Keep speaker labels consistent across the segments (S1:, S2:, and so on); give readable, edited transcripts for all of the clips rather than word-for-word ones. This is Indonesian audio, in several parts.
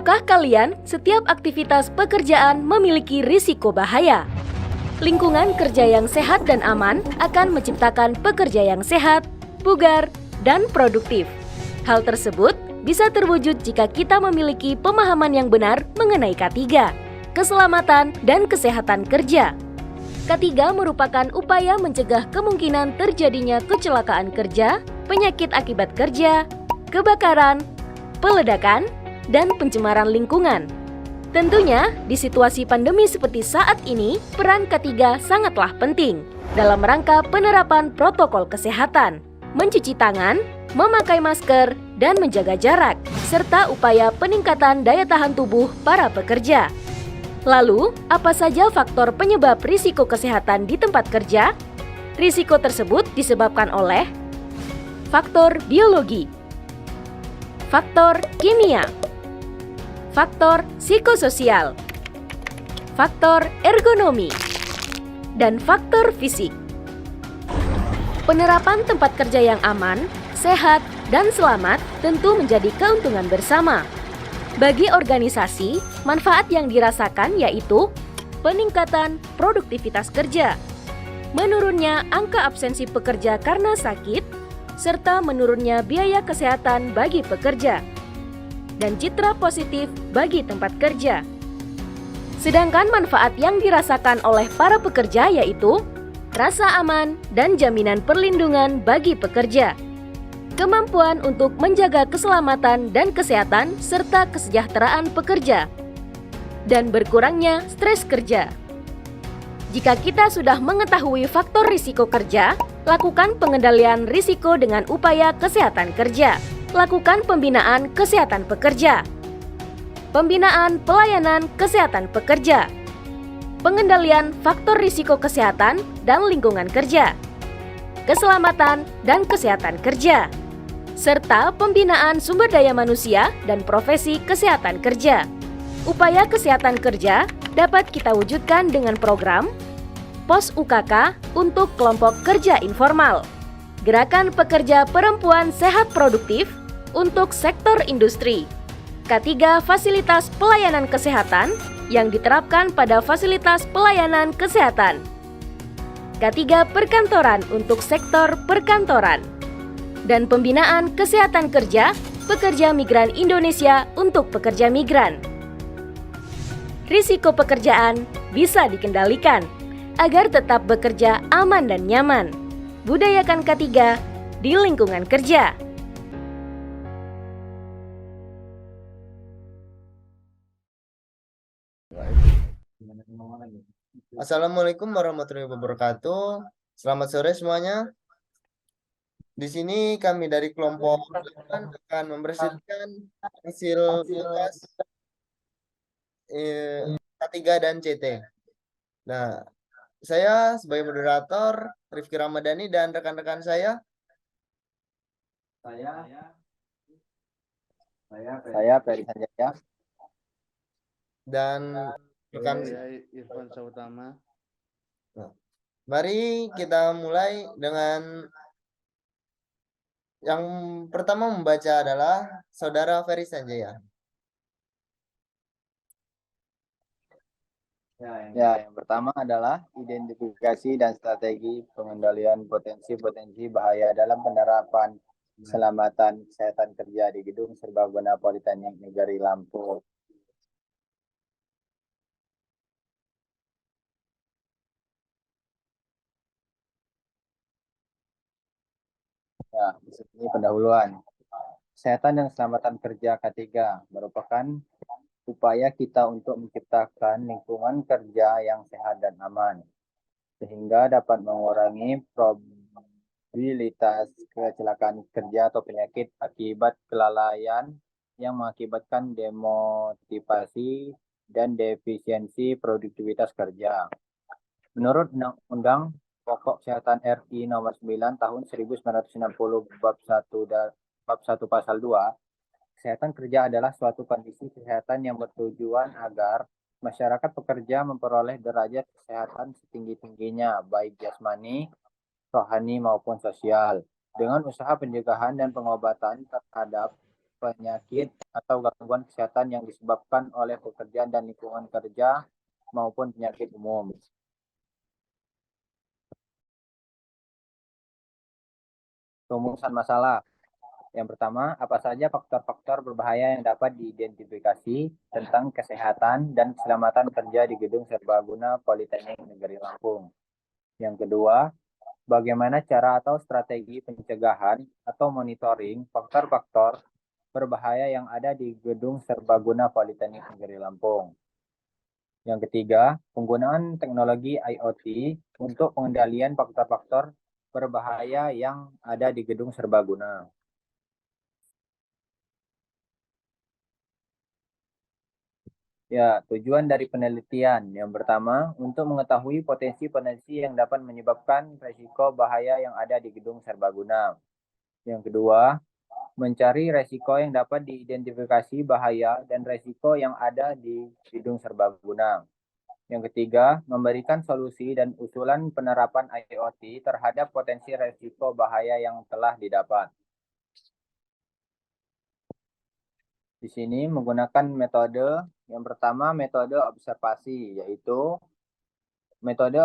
S1: Tahukah kalian, setiap aktivitas pekerjaan memiliki risiko bahaya? Lingkungan kerja yang sehat dan aman akan menciptakan pekerja yang sehat, bugar, dan produktif. Hal tersebut bisa terwujud jika kita memiliki pemahaman yang benar mengenai K3, keselamatan dan kesehatan kerja. K3 merupakan upaya mencegah kemungkinan terjadinya kecelakaan kerja, penyakit akibat kerja, kebakaran, peledakan, dan pencemaran lingkungan. Tentunya, di situasi pandemi seperti saat ini, peran K3 sangatlah penting dalam rangka penerapan protokol kesehatan, mencuci tangan, memakai masker, dan menjaga jarak, serta upaya peningkatan daya tahan tubuh para pekerja. Lalu, apa saja faktor penyebab risiko kesehatan di tempat kerja? Risiko tersebut disebabkan oleh faktor biologi, faktor kimia, faktor psikososial, faktor ergonomi, dan faktor fisik. Penerapan tempat kerja yang aman, sehat, dan selamat tentu menjadi keuntungan bersama. Bagi organisasi, manfaat yang dirasakan yaitu peningkatan produktivitas kerja, menurunnya angka absensi pekerja karena sakit, serta menurunnya biaya kesehatan bagi pekerja, dan citra positif bagi tempat kerja. Sedangkan manfaat yang dirasakan oleh para pekerja yaitu rasa aman dan jaminan perlindungan bagi pekerja, kemampuan untuk menjaga keselamatan dan kesehatan serta kesejahteraan pekerja, dan berkurangnya stres kerja. Jika kita sudah mengetahui faktor risiko kerja, lakukan pengendalian risiko dengan upaya kesehatan kerja. Lakukan pembinaan kesehatan pekerja, pembinaan pelayanan kesehatan pekerja, pengendalian faktor risiko kesehatan dan lingkungan kerja, keselamatan dan kesehatan kerja, serta pembinaan sumber daya manusia dan profesi kesehatan kerja. Upaya kesehatan kerja dapat kita wujudkan dengan program POS UKK untuk kelompok kerja informal, Gerakan Pekerja Perempuan Sehat Produktif untuk sektor industri, K3 Fasilitas Pelayanan Kesehatan yang diterapkan pada fasilitas pelayanan kesehatan, K3 Perkantoran untuk sektor perkantoran, dan pembinaan kesehatan kerja pekerja migran Indonesia untuk pekerja migran. Risiko pekerjaan bisa dikendalikan agar tetap bekerja aman dan nyaman. Budayakan K3 di lingkungan kerja.
S2: Assalamualaikum warahmatullahi wabarakatuh. Selamat sore semuanya. Di sini kami dari kelompok 8 akan mempresentasikan hasil tugas K3 dan CT. Nah, saya sebagai moderator Rifki Ramadhani dan rekan-rekan saya
S3: Ferry Sanjaya
S2: dan rekan
S4: Irfan Sautama.
S2: Mari kita mulai dengan yang pertama membaca adalah Saudara Ferry Sanjaya.
S3: Ya, yang pertama adalah identifikasi dan strategi pengendalian potensi-potensi bahaya dalam penerapan keselamatan kesehatan kerja di Gedung Serbaguna Politeknik Negeri Lampung. Ya, di sini pendahuluan. Kesehatan dan keselamatan kerja K3 merupakan upaya kita untuk menciptakan lingkungan kerja yang sehat dan aman, sehingga dapat mengurangi probabilitas kecelakaan kerja atau penyakit akibat kelalaian yang mengakibatkan demotivasi dan defisiensi produktivitas kerja. Menurut Undang-Undang Pokok Kesehatan RI Nomor 9 Tahun 1960 Bab 1 Pasal 2, kesehatan kerja adalah suatu kondisi kesehatan yang bertujuan agar masyarakat pekerja memperoleh derajat kesehatan setinggi-tingginya, baik jasmani, rohani maupun sosial, dengan usaha pencegahan dan pengobatan terhadap penyakit atau gangguan kesehatan yang disebabkan oleh pekerjaan dan lingkungan kerja maupun penyakit umum. Rumusan masalah. Yang pertama, apa saja faktor-faktor berbahaya yang dapat diidentifikasi tentang kesehatan dan keselamatan kerja di Gedung Serbaguna Politeknik Negeri Lampung. Yang kedua, bagaimana cara atau strategi pencegahan atau monitoring faktor-faktor berbahaya yang ada di Gedung Serbaguna Politeknik Negeri Lampung. Yang ketiga, penggunaan teknologi IoT untuk pengendalian faktor-faktor berbahaya yang ada di Gedung Serbaguna. Ya, tujuan dari penelitian yang pertama untuk mengetahui potensi-potensi yang dapat menyebabkan resiko bahaya yang ada di Gedung Serbaguna. Yang kedua, mencari resiko yang dapat diidentifikasi bahaya dan resiko yang ada di Gedung Serbaguna. Yang ketiga, memberikan solusi dan usulan penerapan IoT terhadap potensi resiko bahaya yang telah didapat. Di sini menggunakan metode yang pertama, metode observasi, yaitu metode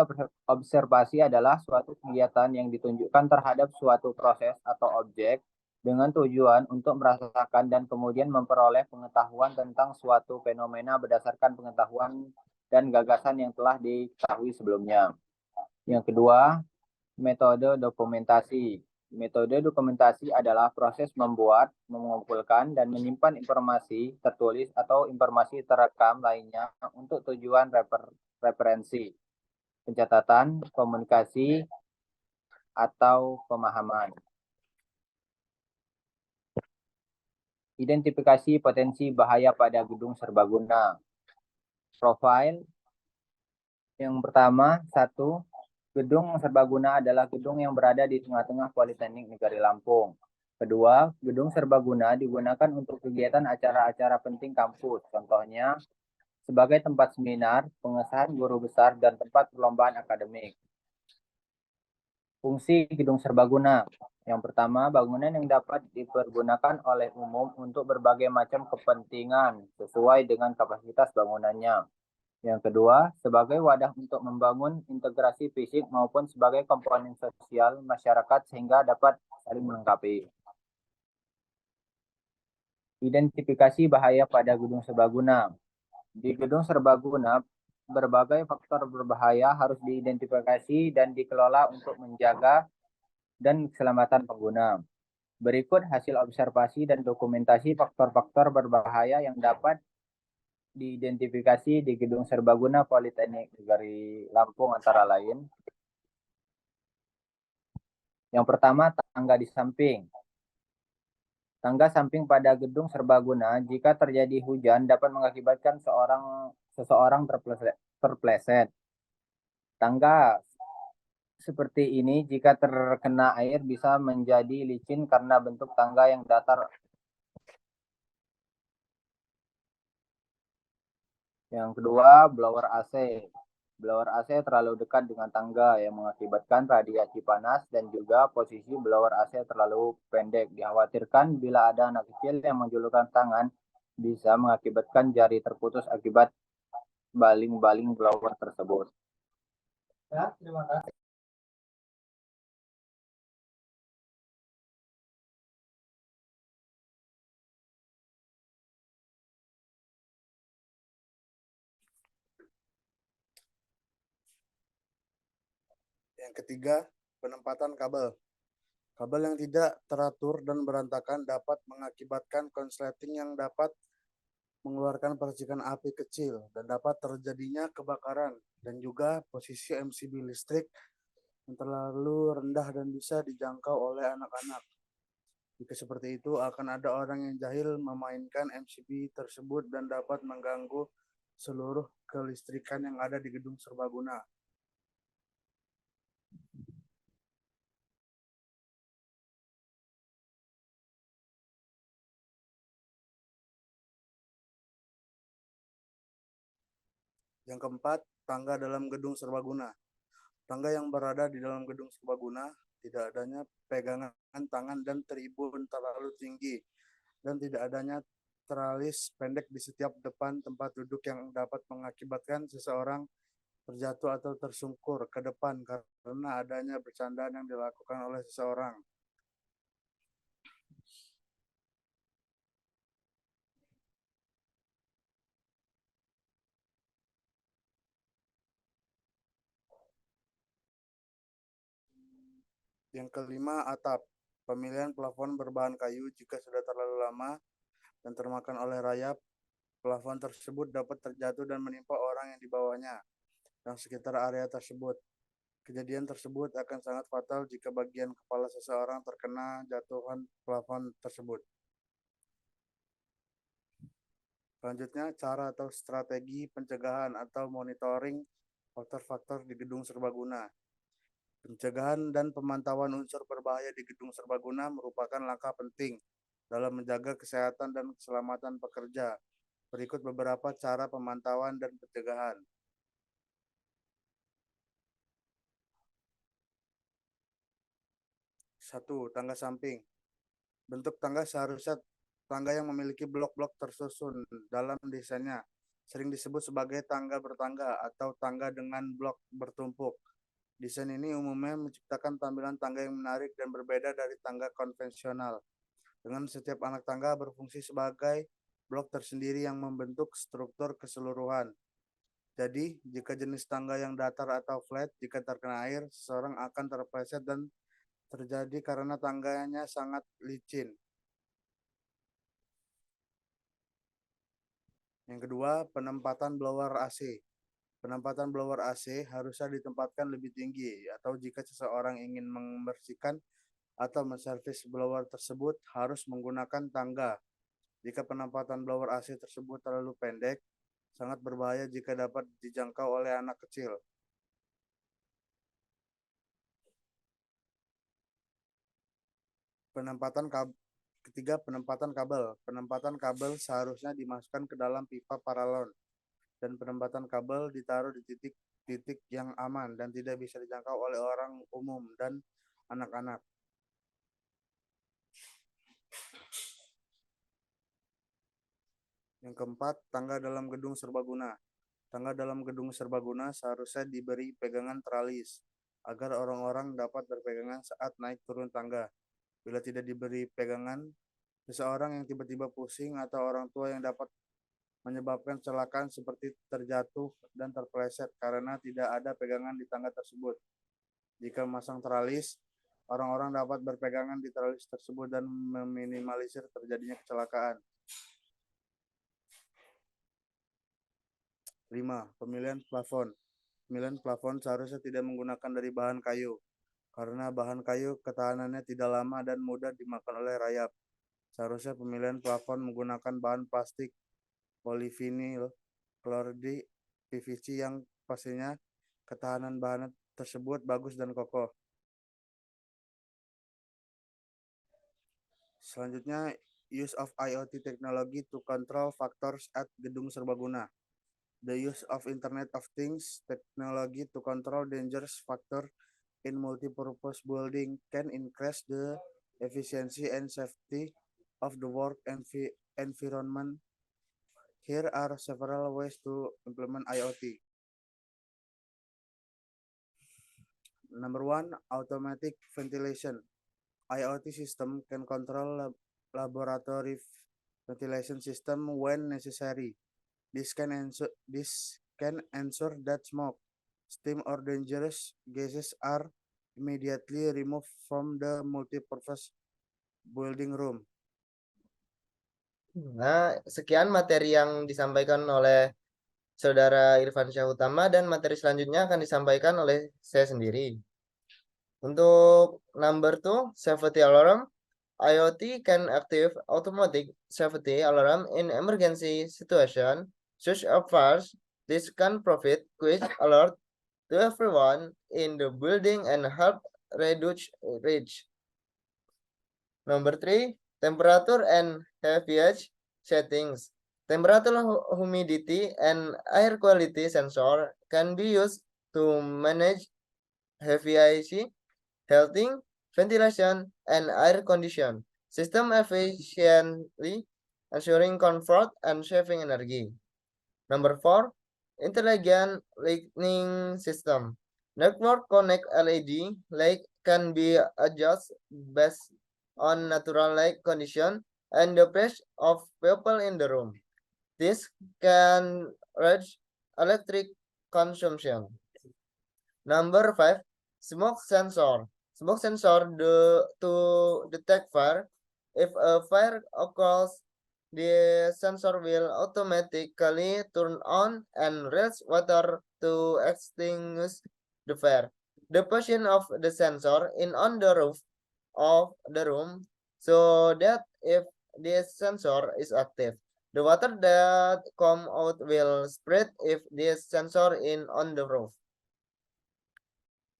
S3: observasi adalah suatu kegiatan yang ditunjukkan terhadap suatu proses atau objek dengan tujuan untuk merasakan dan kemudian memperoleh pengetahuan tentang suatu fenomena berdasarkan pengetahuan dan gagasan yang telah diketahui sebelumnya. Yang kedua, metode dokumentasi. Metode dokumentasi adalah proses membuat, mengumpulkan, dan menyimpan informasi tertulis atau informasi terekam lainnya untuk tujuan referensi, pencatatan, komunikasi, atau pemahaman. Identifikasi potensi bahaya pada gedung serbaguna. Profil yang pertama, satu, gedung serbaguna adalah gedung yang berada di tengah-tengah Politeknik Negeri Lampung. Kedua, gedung serbaguna digunakan untuk kegiatan acara-acara penting kampus. Contohnya, sebagai tempat seminar, pengesahan guru besar, dan tempat perlombaan akademik. Fungsi gedung serbaguna. Yang pertama, bangunan yang dapat dipergunakan oleh umum untuk berbagai macam kepentingan sesuai dengan kapasitas bangunannya. Yang kedua, sebagai wadah untuk membangun integrasi fisik maupun sebagai komponen sosial masyarakat sehingga dapat saling melengkapi. Identifikasi bahaya pada gedung serbaguna. Di gedung serbaguna, berbagai faktor berbahaya harus diidentifikasi dan dikelola untuk menjaga dan keselamatan pengguna. Berikut hasil observasi dan dokumentasi faktor-faktor berbahaya yang dapat diidentifikasi di Gedung Serbaguna Politeknik Negeri Lampung antara lain. Yang pertama, tangga di samping. Tangga samping pada gedung serbaguna jika terjadi hujan dapat mengakibatkan seseorang terpleset. Tangga seperti ini jika terkena air bisa menjadi licin karena bentuk tangga yang datar. Yang kedua, blower AC. Blower AC terlalu dekat dengan tangga yang mengakibatkan radiasi panas dan juga posisi blower AC terlalu pendek. Dikhawatirkan bila ada anak kecil yang menjulurkan tangan bisa mengakibatkan jari terputus akibat baling-baling blower tersebut. Ya, terima kasih.
S4: Yang ketiga, penempatan kabel. Kabel yang tidak teratur dan berantakan dapat mengakibatkan konsleting yang dapat mengeluarkan percikan api kecil dan dapat terjadinya kebakaran, dan juga posisi MCB listrik yang terlalu rendah dan bisa dijangkau oleh anak-anak. Jika seperti itu, akan ada orang yang jahil memainkan MCB tersebut dan dapat mengganggu seluruh kelistrikan yang ada di gedung serbaguna. Yang keempat, tangga dalam gedung serbaguna. Tangga yang berada di dalam gedung serbaguna tidak adanya pegangan tangan dan tribun terlalu tinggi dan tidak adanya teralis pendek di setiap depan tempat duduk yang dapat mengakibatkan seseorang terjatuh atau tersungkur ke depan karena adanya bercandaan yang dilakukan oleh seseorang. Yang kelima, atap. Pemilihan plafon berbahan kayu jika sudah terlalu lama dan termakan oleh rayap, plafon tersebut dapat terjatuh dan menimpa orang yang di bawahnya dan sekitar area tersebut. Kejadian tersebut akan sangat fatal jika bagian kepala seseorang terkena jatuhan plafon tersebut. Selanjutnya, cara atau strategi pencegahan atau monitoring faktor-faktor di gedung serbaguna. Pencegahan dan pemantauan unsur berbahaya di gedung serbaguna merupakan langkah penting dalam menjaga kesehatan dan keselamatan pekerja. Berikut beberapa cara pemantauan dan pencegahan. 1. Tangga samping. Bentuk tangga seharusnya tangga yang memiliki blok-blok tersusun dalam desainnya. Sering disebut sebagai tangga bertangga atau tangga dengan blok bertumpuk. Desain ini umumnya menciptakan tampilan tangga yang menarik dan berbeda dari tangga konvensional. Dengan setiap anak tangga berfungsi sebagai blok tersendiri yang membentuk struktur keseluruhan. Jadi, jika jenis tangga yang datar atau flat, jika terkena air, seseorang akan terpleset dan terjadi karena tangganya sangat licin. Yang kedua, penempatan blower AC. Penempatan blower AC harusnya ditempatkan lebih tinggi atau jika seseorang ingin membersihkan atau menservis blower tersebut harus menggunakan tangga. Jika penempatan blower AC tersebut terlalu pendek, sangat berbahaya jika dapat dijangkau oleh anak kecil. Ketiga, penempatan kabel. Penempatan kabel seharusnya dimasukkan ke dalam pipa paralon dan penempatan kabel ditaruh di titik-titik yang aman dan tidak bisa dijangkau oleh orang umum dan anak-anak. Yang keempat, tangga dalam gedung serbaguna. Tangga dalam gedung serbaguna seharusnya diberi pegangan teralis agar orang-orang dapat berpegangan saat naik turun tangga. Bila tidak diberi pegangan, seseorang yang tiba-tiba pusing atau orang tua yang dapat menyebabkan kecelakaan seperti terjatuh dan terpeleset karena tidak ada pegangan di tangga tersebut. Jika memasang teralis, orang-orang dapat berpegangan di teralis tersebut dan meminimalisir terjadinya kecelakaan. 5. Pemilihan plafon. Pemilihan plafon seharusnya tidak menggunakan dari bahan kayu, karena bahan kayu ketahanannya tidak lama dan mudah dimakan oleh rayap. Seharusnya pemilihan plafon menggunakan bahan plastik, polivinil, kloridi, PVC yang pastinya ketahanan bahan tersebut bagus dan kokoh. Selanjutnya, use of IoT technology to control factors at gedung serbaguna. The use of Internet of Things technology to control dangerous factor in multi-purpose building can increase the efficiency and safety of the work environment. Here are several ways to implement IoT. Number 1, automatic ventilation. IoT system can control laboratory ventilation system when necessary. This can ensure that smoke, steam, or dangerous gases are immediately removed from the multi-purpose building room.
S2: Nah, sekian materi yang disampaikan oleh Saudara Irfan Syah Utama dan materi selanjutnya akan disampaikan oleh saya sendiri. Untuk number 2, safety alarm. IoT can active automatic safety alarm in emergency situation, such as fires. This can provide quick alert to everyone in the building and help reduce risk. Number 3, temperature and pH settings. Temperature, humidity, and air quality sensor can be used to manage pH, heating, ventilation, and air condition. system efficiently, ensuring comfort and saving energy. Number 4, intelligent lighting system. Network connect LED light can be adjusted based on natural light condition and the presence of people in the room. This can reduce electric consumption. Number 5, smoke sensor. Smoke sensor to detect fire. If a fire occurs, the sensor will automatically turn on and release water to extinguish the fire. The position of the sensor in on the roof of the room so that if this sensor is active, the water that come out will spread if this sensor in on the roof.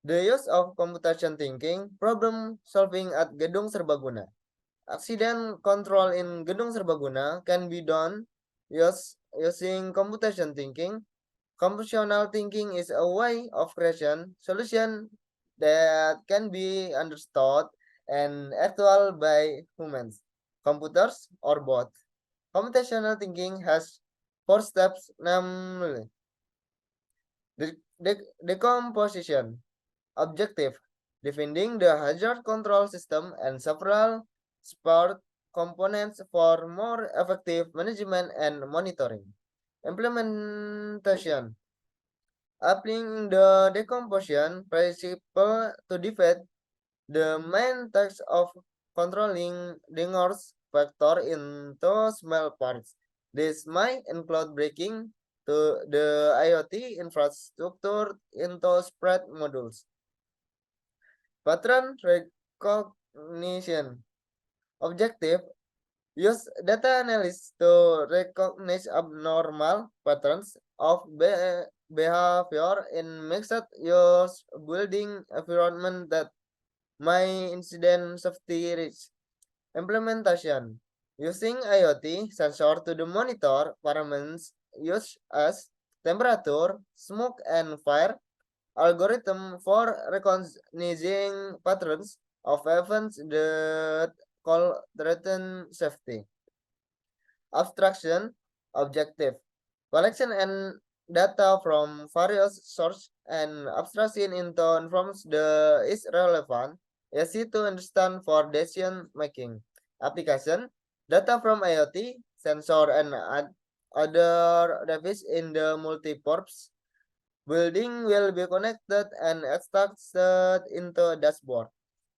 S2: The use of computation thinking, problem solving at Gedung Serbaguna. Accident control in Gedung Serbaguna can be done using computation thinking. Computational thinking is a way of creation solution that can be understood and actual by humans, computers, or both. Computational thinking has 4 steps, namely decomposition. Objective, defining the hazard control system and several support components for more effective management and monitoring. Implementation, applying the decomposition principle to defeat the main task of controlling Dinger's factor into small parts. This might include breaking the IoT infrastructure into spread modules. Pattern recognition. Objective, use data analysis to recognize abnormal patterns of behavior in mixed-use building environment that may incident safety risk. Implementation, using IoT sensor to monitor parameters such as temperature, smoke, and fire. Algorithm for recognizing patterns of events that threaten safety. Abstraction, objective. Collection and data from various sources and abstraction into informs the is relevant, easy to understand for decision making. Application, data from IoT, sensor, and other devices in the multi-purpose building will be connected and extracted into a dashboard.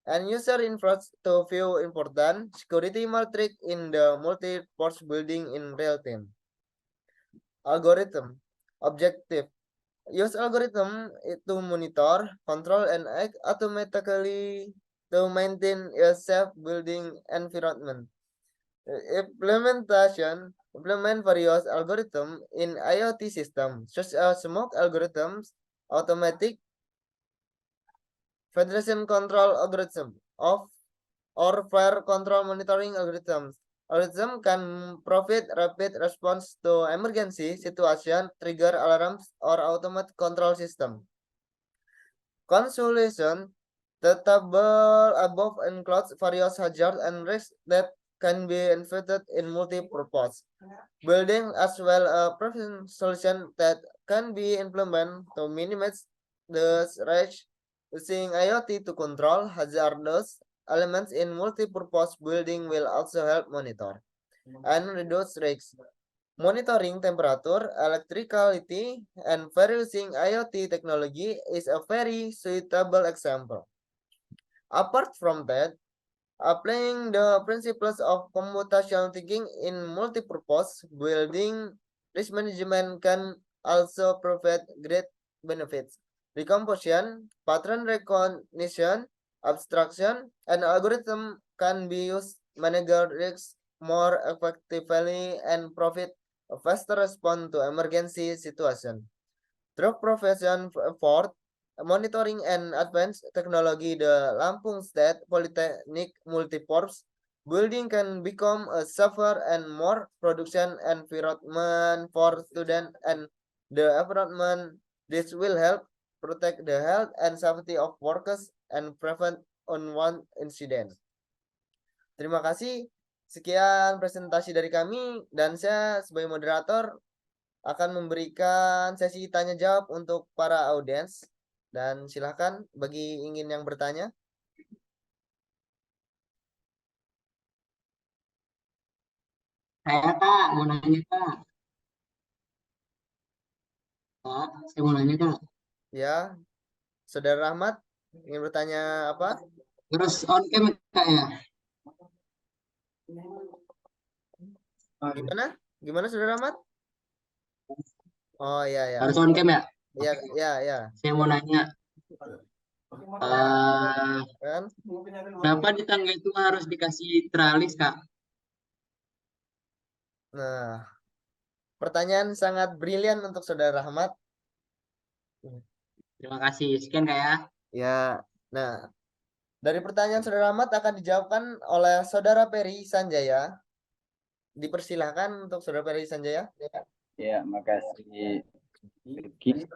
S2: And user inputs to view important security metric in the multi-purpose building in real time. Algorithm. Objective. Use algorithm to monitor, control, and act automatically to maintain a safe building environment. Implement various algorithms in IoT systems, such as smoke algorithms, automatic federation control algorithm, or fire control monitoring algorithms. Algorithm can provide rapid response to emergency situation, trigger alarms, or automatic control system. Consolation, the table above includes various hazards and risks that can be invented in multi-purpose building as well a prevention solution that can be implemented to minimize the risk using IoT to control hazardous elements in multi-purpose building will also help monitor and reduce risks. Monitoring temperature, electricity, and fire using IoT technology is a very suitable example. Apart from that, applying the principles of computational thinking in multipurpose building risk management can also provide great benefits. Decomposition, pattern recognition, abstraction, and algorithm can be used to manage risks more effectively and provide a faster response to emergency situation. Through profession effort, monitoring and advanced technology, the Lampung State Polytechnic Multipurpose building can become a safer and more production environment for students and the environment. This will help protect the health and safety of workers and prevent unwanted incidents. Terima kasih. Sekian presentasi dari kami dan saya sebagai moderator akan memberikan sesi tanya jawab untuk para audiens dan silakan bagi ingin yang bertanya.
S5: Saya Kak, mau nanya Kak. Kak, saya mau nanya Kak.
S2: Ya, Saudara Rahmat ingin bertanya apa?
S5: Terus on cam Kak ya?
S2: Gimana? Gimana Saudara Rahmat? Oh ya ya.
S5: Harus on cam ya?
S2: Ya ya ya.
S5: Saya mau nanya,
S2: Kan?
S5: kenapa di tangga itu harus dikasih teralis Kak?
S2: Nah, pertanyaan sangat brilian untuk Saudara Rahmat.
S5: Terima kasih. Sekian Kak ya.
S2: Ya. Nah, dari pertanyaan Saudara Rahmat akan dijawabkan oleh Saudara Peri Sanjaya. Dipersilahkan untuk Saudara Peri Sanjaya.
S3: Ya, makasih.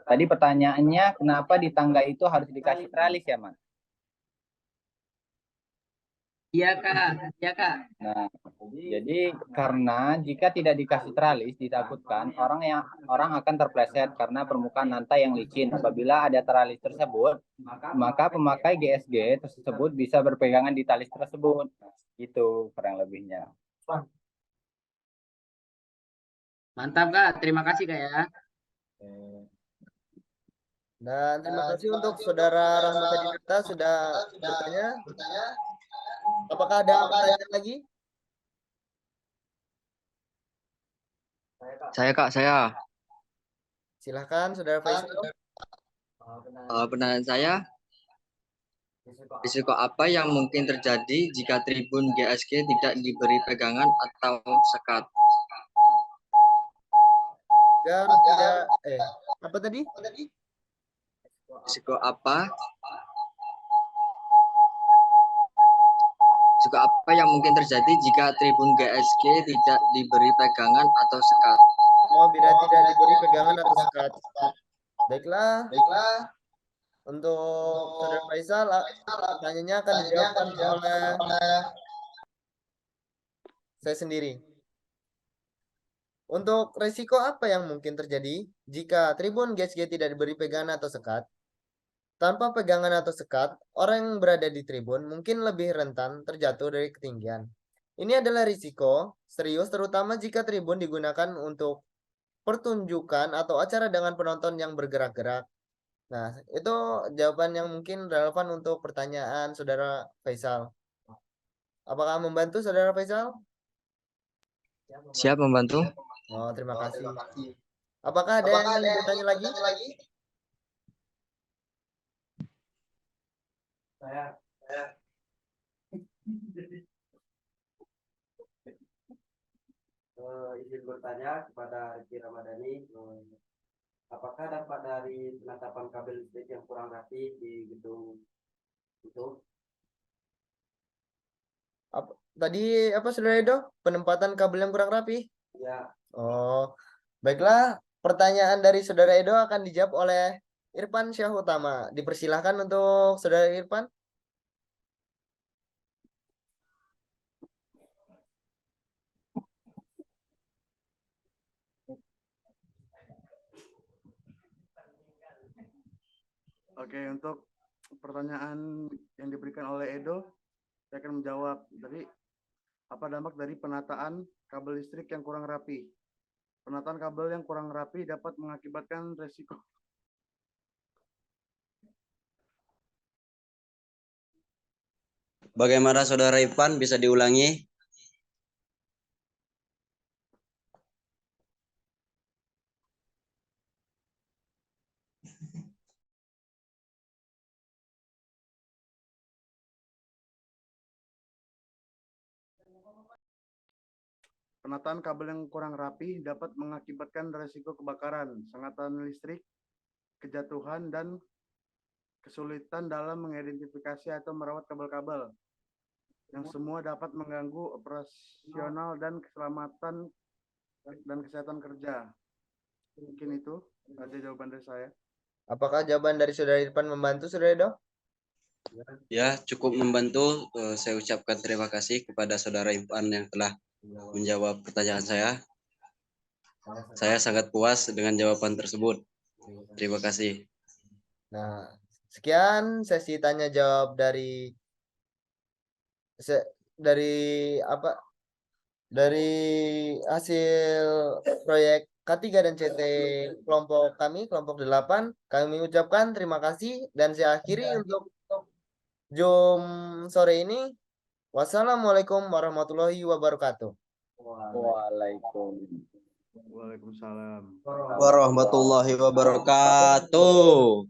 S3: Tadi pertanyaannya kenapa di tangga itu harus dikasih teralis ya, Mas?
S5: Iya Kak, iya Kak.
S3: Nah, jadi karena jika tidak dikasih teralis ditakutkan orang akan terpleset karena permukaan lantai yang licin. Apabila ada teralis tersebut, maka pemakai GSG tersebut bisa berpegangan di tali tersebut. Itu kurang lebihnya.
S5: Mantap Kak, terima kasih Kak ya.
S2: Dan terima kasih untuk Saudara Rahmat Adinata sudah bertanya. Apakah ada pertanyaan lagi?
S6: Saya.
S2: Silahkan Saudara Faisal.
S6: Pertanyaan saya, risiko apa yang mungkin terjadi jika tribun GSG tidak diberi pegangan atau sekat?
S2: Tidak, apa tadi?
S6: Risiko apa? Risiko apa yang mungkin terjadi jika tribun GSG tidak diberi pegangan atau sekat?
S2: Oh, bila tidak diberi pegangan atau sekat. Baiklah. Untuk Saudara Faisal, pertanyaannya akan dijawabkan oleh saya sendiri. Untuk risiko apa yang mungkin terjadi jika tribun GSG tidak diberi pegangan atau sekat? Tanpa pegangan atau sekat, orang yang berada di tribun mungkin lebih rentan terjatuh dari ketinggian. Ini adalah risiko serius terutama jika tribun digunakan untuk pertunjukan atau acara dengan penonton yang bergerak-gerak. Nah, itu jawaban yang mungkin relevan untuk pertanyaan Saudara Faisal. Apakah membantu Saudara Faisal?
S6: Siap membantu?
S2: Oh, terima kasih. Apakah ada yang ingin bertanya lagi?
S7: Izin bertanya kepada Riki Ramadhani, apakah dampak dari penatapan kabel listrik yang kurang rapi di gedung itu?
S2: Tadi apa Saudara Edo? Penempatan kabel yang kurang rapi?
S7: Ya,
S2: Oh, baiklah. Pertanyaan dari Saudara Edo akan dijawab oleh Irfan Syahutama. Dipersilahkan untuk Saudara Irfan.
S4: Oke, untuk pertanyaan yang diberikan oleh Edo, saya akan menjawab. Jadi, apa dampak dari penataan kabel listrik yang kurang rapi? Penataan kabel yang kurang rapi dapat mengakibatkan resiko.
S8: Bagaimana Saudara Ipan, bisa diulangi?
S4: Penataan kabel yang kurang rapi dapat mengakibatkan resiko kebakaran, sengatan listrik, kejatuhan, dan kesulitan dalam mengidentifikasi atau merawat kabel-kabel. Yang semua dapat mengganggu operasional dan keselamatan dan kesehatan kerja. Mungkin itu aja jawaban dari saya.
S2: Apakah jawaban dari Saudara Irfan membantu Saudara Edo?
S8: Ya, cukup membantu. Saya ucapkan terima kasih kepada Saudara Ipan yang telah menjawab pertanyaan saya. Saya sangat puas dengan jawaban tersebut. Terima kasih.
S2: Nah, sekian sesi tanya jawab dari apa? Dari hasil proyek K3 dan CT kelompok kami, kelompok 8, kami ucapkan terima kasih dan saya akhiri untuk Zoom sore ini. Wassalamualaikum warahmatullahi wabarakatuh.
S3: Waalaikumsalam.
S4: Waalaikumsalam.
S8: Warahmatullahi wabarakatuh.